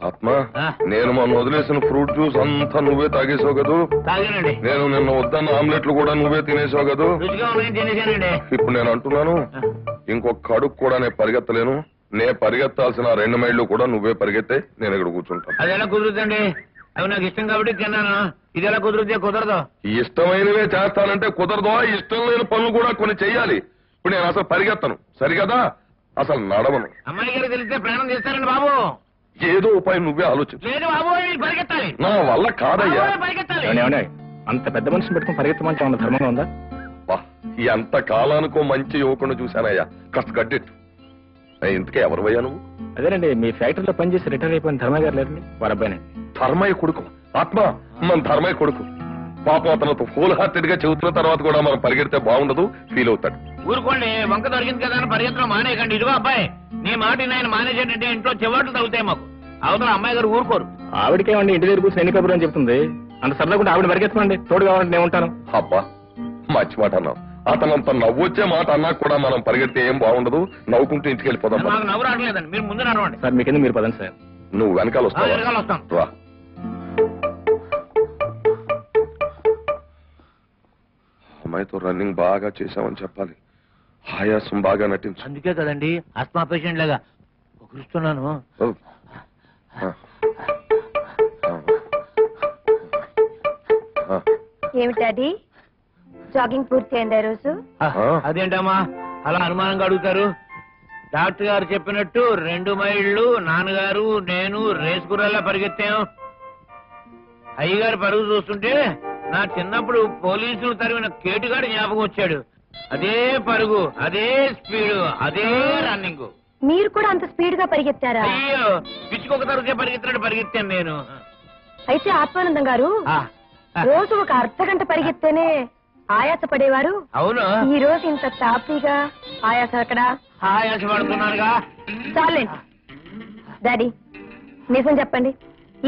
ఆత్మ నేను మొన్న వదిలేసిన ఫ్రూట్ జ్యూస్ అంతా నువ్వే తాగేసావు కదూ? నేను నిన్న వద్దన్న ఆమ్లెట్లు కూడా నువ్వే తినేసావు కదూ? ఇప్పుడు నేను అంటున్నాను, ఇంకొక అడుగు కూడా నేను పరిగెత్తలేను. పరిగెత్తాల్సిన 2 మైళ్ళు కూడా నువ్వే పరిగెత్తే నేను ఇక్కడ కూర్చుంటాను. అది ఎలా కుదురుతుందండి? అవి నాకు ఇష్టం కాబట్టి తిన్నాను. ఇది ఎలా కుదురుతే కుదరదు. ఇష్టమైనవే చేస్తానంటే కుదరదు. ఇష్టం లేని పనులు కూడా కొన్ని చెయ్యాలి. ఇప్పుడు నేను అసలు పరిగెత్తను, సరిగదా? అసలు నడవను. అమ్మాయి గారు తెలిస్తే ప్రాణం చేస్తారండి బాబు. ఏదో ఉపాయం నువ్వే ఆలోచించు. లేదు బాబు, పరిగెత్తాలి. నా వల్ల కాదయ్యా. పరిగెత్తాలి. అంత పెద్ద మనిషిని పెట్టుకుని పరిగెత్తమంటే ఉన్న ధర్మంగా ఉందా? ఎంత కాలానికో మంచి యువకుడు చూశానయ్యా. కాస్త గడ్డెట్టు. ఇంతకే ఎవరు పోయా నువ్వు? అదేనండి, మీ ఫ్యాక్టరీలో పనిచేసి రిటైర్ అయిపోయిన ధర్మయ్య గారు లేరండి, వారి అబ్బాయినండి. ధర్మయ్య కొడుకు? ఆత్మ మన ధర్మయ్య కొడుకు. పాపం అతను ఫుల్ హార్టెడ్ గా చెబుతున్న తర్వాత కూడా మనం పరిగెడితే బాగుండదు, ఫీల్ అవుతాడు. ఊరుకోండి, వంక దొరికింది కదా అని పరిగెత్తడం మానేయకండి. ఇదిగో అబ్బాయి, నీ మాట ఆయన మానేసేటంటే ఇంట్లో చెవాట్లు తగ్గుతాయి మాకు. అవతల అమ్మాయి గారు ఊరుకోరు. ఆవిడకేమండి ఇంటి దగ్గర కూర్చొని ఎన్ని కబుర్లు అని చెప్తుంది. అంత సరదాగా ఆవిడ పరిగెత్తమండి, తోడు కావాలంటే నేను ఉంటాను. అబ్బా మంచి మాట అన్నావు. అతనంత నవ్వొచ్చే మాట అన్నా కూడా మనం పరిగెడితే ఏం బాగుండదు. నవ్వుకుంటూ ఇంటికి వెళ్ళిపోదాం. నాకు నవ్వు రావట్లేదండి, మీరు ముందు నడవండి. సార్ మీకెందుకు, మీరు పదండి సార్. నువ్వు వెనకాల వస్తావా? రా. అమ్మాయితో రన్నింగ్ బాగా చేశామని చెప్పాలి. ఆయాసం బాగా నటించు. అందుకే కదండి ఆస్మా పేషెంట్ లాగా ఒకరిస్తున్నాను. ఏమిటది? జాగింగ్ పూర్తి అయిందా రోజు? అదేంటమ్మా అలా అనుమానంగా అడుగుతారు? డాక్టర్ గారు చెప్పినట్టు 2 మైళ్ళు నాన్నగారు నేను రేసు గుర్రాలా పరిగెత్తాం. అయ్యగారు పరుగు చూస్తుంటే నా చిన్నప్పుడు పోలీసులు తరిమిన కేటుగాడు జ్ఞాపకం వచ్చాడు. అదే పరుగు, అదే స్పీడు, అదే రన్నింగ్. మీరు కూడా అంత స్పీడ్ గా పరిగెత్తారా? అయ్యో, పిచ్చుకొక తరగతి పరిగెత్తినట్టు పరిగెత్తాను నేను. అయితే ఆత్మానందం గారు రోజు ఒక అర్ధగంట పరిగెత్తేనే ఆయాస పడేవారు. అవును, ఈ రోజు ఇంత తాపీగా ఆయాస అక్కడ ఆయాస పడుతున్నానుగా. చాలండి డాడీ, నిజం చెప్పండి,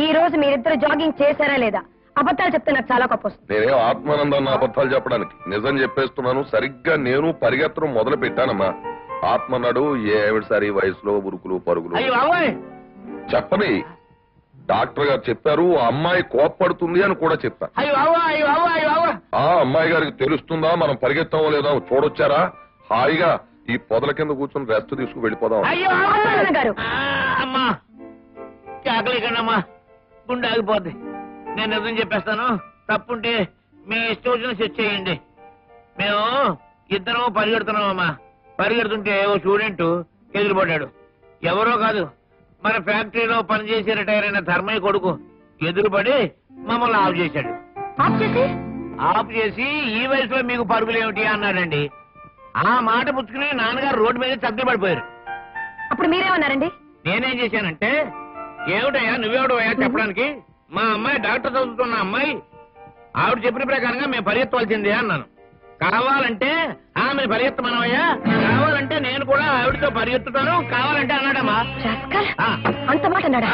ఈ రోజు మీరిద్దరు జాగింగ్ చేశారా లేదా? అబద్ధాలు చెప్తే నాకు చాలా కోపం వస్తుంది. నేనేం ఆత్మానందాన్ని అబద్ధాలు చెప్పడానికి నిజం చెప్పేస్తున్నాను. సరిగ్గా నేను పరిగెత్తడం మొదలు పెట్టానమ్మా. ఆత్మన్నాడు ఏమిటిసారి వయసులో ఉరుకులు పరుగులు చెప్పని. డాక్టర్ గారు చెప్పారు అమ్మాయి కోప్పడుతుంది అని కూడా చెప్పారు. ఆ అమ్మాయి గారికి తెలుస్తుందా మనం పరిగెత్తామో లేదా చూడొచ్చారా? హాయిగా ఈ పొదల కింద కూర్చొని రెస్ట్ తీసుకు వెళ్ళిపోదాం. అమ్మా చాకలేకండమ్మా, గుండె ఆగిపోద్ది. నేను నిజం చెప్పేస్తాను, తప్పుంటే మీ ఇష్టం వచ్చిన సెట్ చేయండి. మేము ఇద్దరం పరిగెడుతున్నామమ్మా. పరిగెడుతుంటే ఓ స్టూడెంట్ ఎదురుపడ్డాడు. ఎవరో కాదు, మన ఫ్యాక్టరీలో పనిచేసి రిటైర్ అయిన ధర్మయ్య కొడుకు ఎదురుపడి మమ్మల్ని ఆఫ్ చేశాడు. ఆఫ్ చేసి ఈ వయసులో మీకు పరుగులేమిటి అన్నాడండి. ఆ మాట పుచ్చుకుని నాన్నగారు రోడ్డు మీద చక్కలు పడిపోయారు. అప్పుడు మీరేమన్నారండి? నేనేం చేశానంటే, ఏమిటయ్యా నువ్వేమిటయ్యా చెప్పడానికి, మా అమ్మాయి డాక్టర్ చదువుతున్న అమ్మాయి, ఆవిడ చెప్పిన ప్రకారంగా మేము పరిగెత్తవలసిందే అన్నాను. కావాలంటే ఆమెను పరిగెత్తమనవయ్యా, కావాలంటే నేను కూడా ఆవిడతో పరిగెత్తుతాను కావాలంటే అన్నాడమ్మా. అంత మాట అన్నాడా?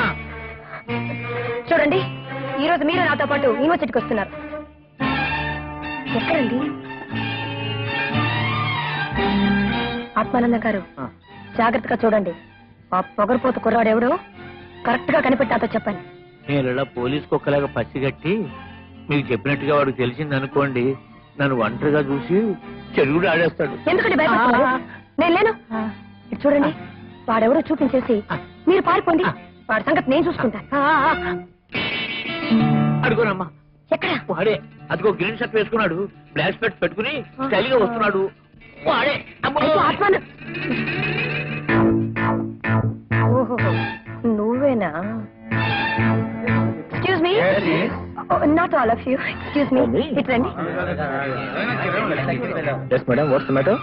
చూడండి, ఈ రోజు మీరు నాతో పాటు యూనివర్సిటీకి వస్తున్నారు. ఎక్కడండి? ఆత్మానంద గారు జాగ్రత్తగా చూడండి. ఆ పొగరపోత కుర్రాడు ఎవడో కరెక్ట్ గా కనిపెట్టి నాతో చెప్పండి. నేను ఇలా పోలీస్ కుక్కలాగా పచ్చిగట్టి మీకు చెప్పినట్టుగా వాడికి తెలిసింది అనుకోండి, నన్ను ఒంటరిగా చూసి చెరుగుడు ఆడేస్తాడు. ఎందుకంటే భయపడుతున్నారు? నేను లేను. చూడండి, వాడెవరో చూపించేసి మీరు పారిపోండి. వాడి సంగతి నేను చూసుకుంటాను. అడుగునమ్మా. ఎక్కడ? వాడే, అదిగో గ్రీన్ షర్ట్ వేసుకున్నాడు, బ్లాక్ స్పెట్స్ పెట్టుకుని స్టైల్ గా వస్తున్నాడు. వాడే. ఓహో, నువ్వేనా? Excuse me? Not all of you. Excuse me. It's రండి. Yes madam, what's the matter?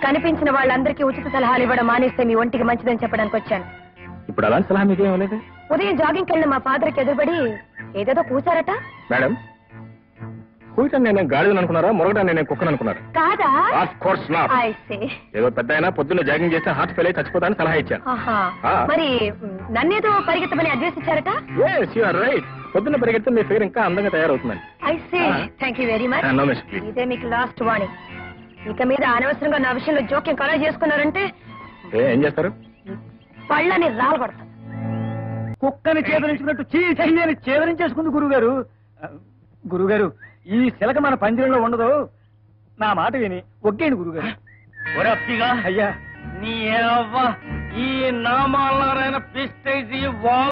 కనిపించిన వాళ్ళందరికీ ఉచిత సలహాలు ఇవ్వడం మానేస్తే మీ ఒంటికి మంచిదని చెప్పడానికి వచ్చాను. ఇప్పుడు అలాంటి సలహా మీకేం ఇవ్వలేదు? ఉదయం జాగింగ్కి వెళ్ళిన మా ఫాదర్కి ఎదురుపడి ఏదేదో కూర్చారట. మేడం, కూర్చొని నేను గాడిదని అనుకున్నారా, మొరగడా నేను కుక్కను అనుకున్నారా? కాదా? Of course not. I see. ఏదో పెద్ద అయినా పొద్దున్న జాగింగ్ చేస్తే హార్ట్ ఫెయిల్ అయి చచ్చిపోతానని సలహా ఇచ్చాను. మరి నన్నేదో పరిగెత్తమని అడ్వైస్ ఇచ్చారట. Yes, you are right. పొద్దున్న పరిగెడితే మీ ఫిగర్ ఇంకా అందంగా తయారవుతుందండి. I see. Thank you very much. No miss, please. ఇదే మీకు లాస్ట్ వార్నింగ్. ఇక మీద అనవసరంగా నా విషయంలో జోక్యం కలగ చేసుకున్నారంటే ఏం చేస్తారు? పళ్ళని రాలగొడతాను. కుక్కని చేదరించుకున్నట్టు చీచని చేదరించేసుకుంది గురుగారు. గురుగారు, ఈ శిలక మన పంజరంలో ఉండదు. నా మాట విని ఒగ్గేయండి గురుగారు. ఒరప్పిగా అయ్యా, నీ ఈ నామాలైన పిస్టేజీ